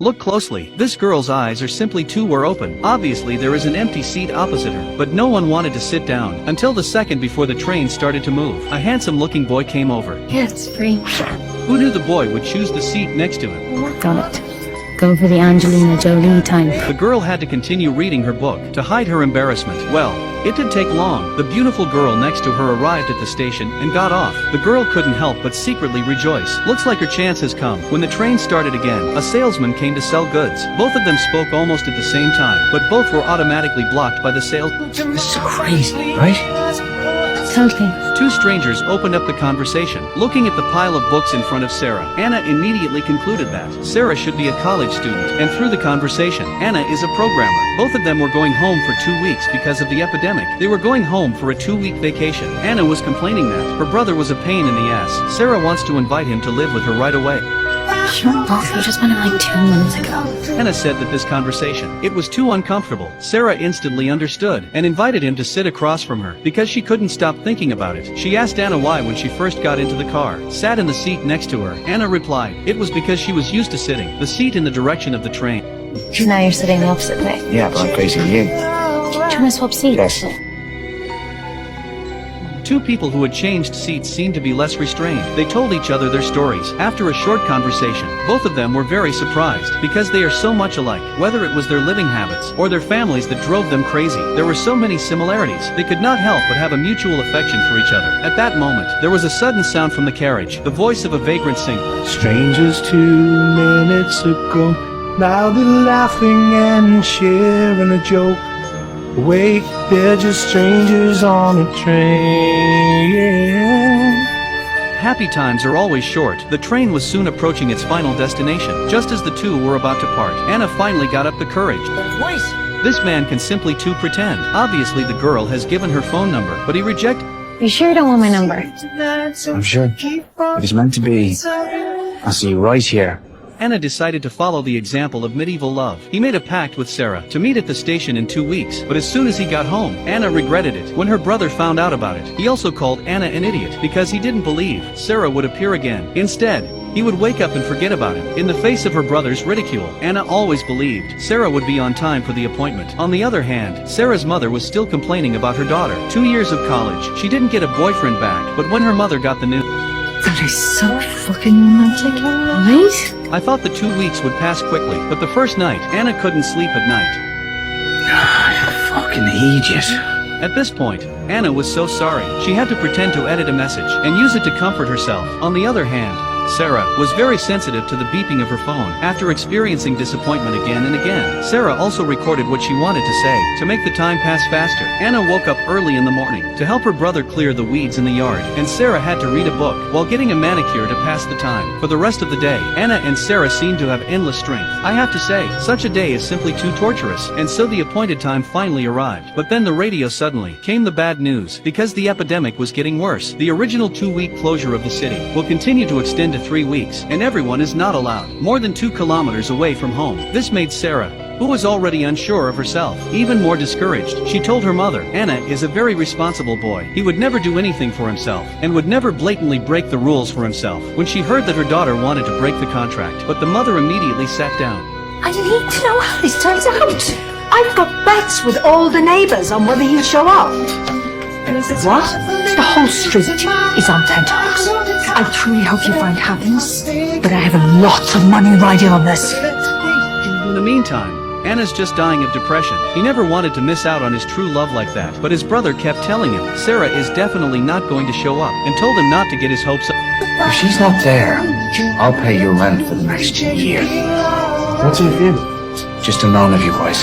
Look closely, this girl's eyes are simply were open. Obviously there is an empty seat opposite her, but no one wanted to sit down, until the second before the train started to move. A handsome-looking boy came over. Yeah, it's free. Who knew the boy would choose the seat next to him? Got it. Go for the Angelina Jolie type. The girl had to continue reading her book, to hide her embarrassment. Well, it didn't take long. The beautiful girl next to her arrived at the station, and got off. The girl couldn't help but secretly rejoice. Looks like her chance has come. When the train started again, a salesman came to sell goods. Both of them spoke almost at the same time, but both were automatically blocked by the sales. This is crazy, right? Totally. Two strangers opened up the conversation. Looking at the pile of books in front of Sarah, Anna immediately concluded that Sarah should be a college student, and through the conversation, Anna is a programmer. Both of them were going home for 2 weeks because of the epidemic. They were going home for a 2-week vacation. Anna was complaining that her brother was a pain in the ass. Sarah wants to invite him to live with her right away. You're both. We just met him like 2 minutes ago. Anna said that this conversation, it was too uncomfortable. Sarah instantly understood, and invited him to sit across from her, because she couldn't stop thinking about it. She asked Anna why when she first got into the car, sat in the seat next to her. Anna replied, it was because she was used to sitting, the seat in the direction of the train. Now you're sitting the opposite way. Yeah, but I'm facing you. Do you want to swap seats? Yes. Two people who had changed seats seemed to be less restrained. They told each other their stories. After a short conversation, both of them were very surprised, because they are so much alike. Whether it was their living habits, or their families that drove them crazy, there were so many similarities. They could not help but have a mutual affection for each other. At that moment, there was a sudden sound from the carriage, the voice of a vagrant singer. Strangers 2 minutes ago, now they're laughing and sharing a joke. Wait, they're just strangers on a train. Happy times are always short. The train was soon approaching its final destination. Just as the two were about to part, Anna finally got up the courage. This man can simply pretend. Obviously the girl has given her phone number, but he rejected. You sure you don't want my number? I'm sure. If it's meant to be, I'll see you right here. Anna decided to follow the example of medieval love. He made a pact with Sarah to meet at the station in 2 weeks, but as soon as he got home, Anna regretted it. When her brother found out about it, he also called Anna an idiot, because he didn't believe Sarah would appear again. Instead, he would wake up and forget about it. In the face of her brother's ridicule, Anna always believed Sarah would be on time for the appointment. On the other hand, Sarah's mother was still complaining about her daughter. 2 years of college, she didn't get a boyfriend back, but when her mother got the news, That is so fucking romantic. Right? I thought the 2 weeks would pass quickly, but the first night, Anna couldn't sleep at night. You fucking idiot. At this point, Anna was so sorry, she had to pretend to edit a message, and use it to comfort herself. On the other hand, Sarah was very sensitive to the beeping of her phone. After experiencing disappointment again and again, Sarah also recorded what she wanted to say, to make the time pass faster. Anna woke up early in the morning, to help her brother clear the weeds in the yard, and Sarah had to read a book, while getting a manicure to pass the time. For the rest of the day, Anna and Sarah seemed to have endless strength. I have to say, such a day is simply too torturous, and so the appointed time finally arrived. But then the radio suddenly came the bad news, because the epidemic was getting worse. The original 2-week closure of the city will continue to extend to 3 weeks, and everyone is not allowed more than 2 kilometers away from home. This made Sarah, who was already unsure of herself, even more discouraged. She told her mother, Anna is a very responsible boy. He would never do anything for himself, and would never blatantly break the rules for himself. When she heard that her daughter wanted to break the contract, but the mother immediately sat down. I need to know how this turns out. I've got bets with all the neighbours on whether he'll show up. What? The whole street is on tenterhooks. I truly hope you find happiness, but I have lots of money riding on this. In the meantime, Anna's just dying of depression. He never wanted to miss out on his true love like that, but his brother kept telling him Sarah is definitely not going to show up, and told him not to get his hopes up. If she's not there, I'll pay your rent for the next year. What's in you? Just a known of you boys.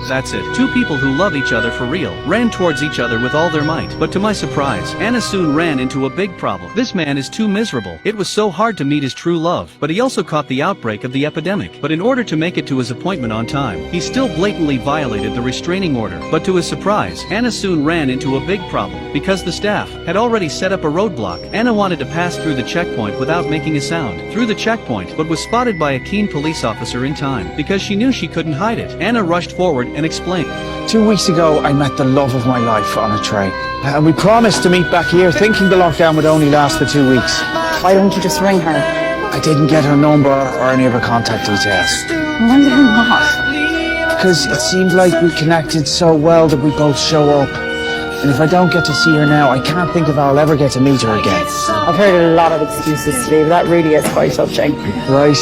That's it. Two people who love each other for real ran towards each other with all their might. But to my surprise, Anna soon ran into a big problem. This man is too miserable. It was so hard to meet his true love, but he also caught the outbreak of the epidemic. But in order to make it to his appointment on time, he still blatantly violated the restraining order. But to his surprise, Anna soon ran into a big problem, because the staff had already set up a roadblock. Anna wanted to pass through the checkpoint without making a sound through the checkpoint, but was spotted by a keen police officer in time. Because she knew she couldn't hide it, Anna rushed forward and explained. 2 weeks ago, I met the love of my life on a train. And we promised to meet back here, thinking the lockdown would only last for 2 weeks. Why don't you just ring her? I didn't get her number or any of her contact details. Why did I not? Because it seemed like we connected so well that we both show up. And if I don't get to see her now, I can't think if I'll ever get to meet her again. I've heard a lot of excuses today, but that really is quite touching. Right?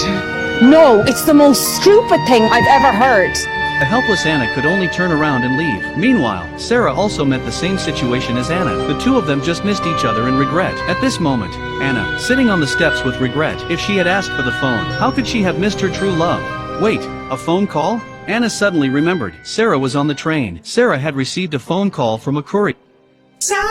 No, it's the most stupid thing I've ever heard. The helpless Anna could only turn around and leave. Meanwhile, Sarah also met the same situation as Anna. The two of them just missed each other in regret. At this moment, Anna, sitting on the steps with regret, if she had asked for the phone, how could she have missed her true love? Wait, a phone call? Anna suddenly remembered. Sarah was on the train. Sarah had received a phone call from a courier.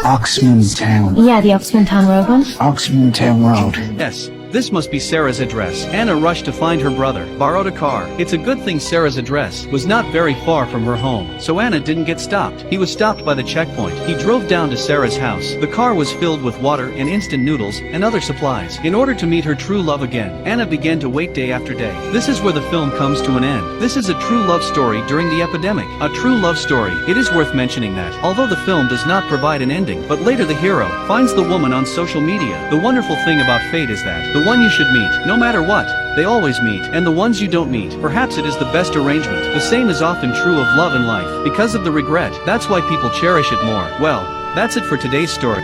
Oxman Town. Yeah, the Oxman Town Road one. Oxman Town Road. Yes, this must be Sarah's address. Anna rushed to find her brother, borrowed a car. It's a good thing Sarah's address was not very far from her home, so Anna didn't get stopped. He was stopped by the checkpoint. He drove down to Sarah's house. The car was filled with water and instant noodles and other supplies. In order to meet her true love again, Anna began to wait day after day. This is where the film comes to an end. This is a true love story during the epidemic. A true love story. It is worth mentioning that, although the film does not provide an ending, but later the hero finds the woman on social media. The wonderful thing about fate is that the one you should meet, no matter what, they always meet, and the ones you don't meet, perhaps it is the best arrangement. The same is often true of love and life. Because of the regret, that's why people cherish it more. Well, that's it for today's story.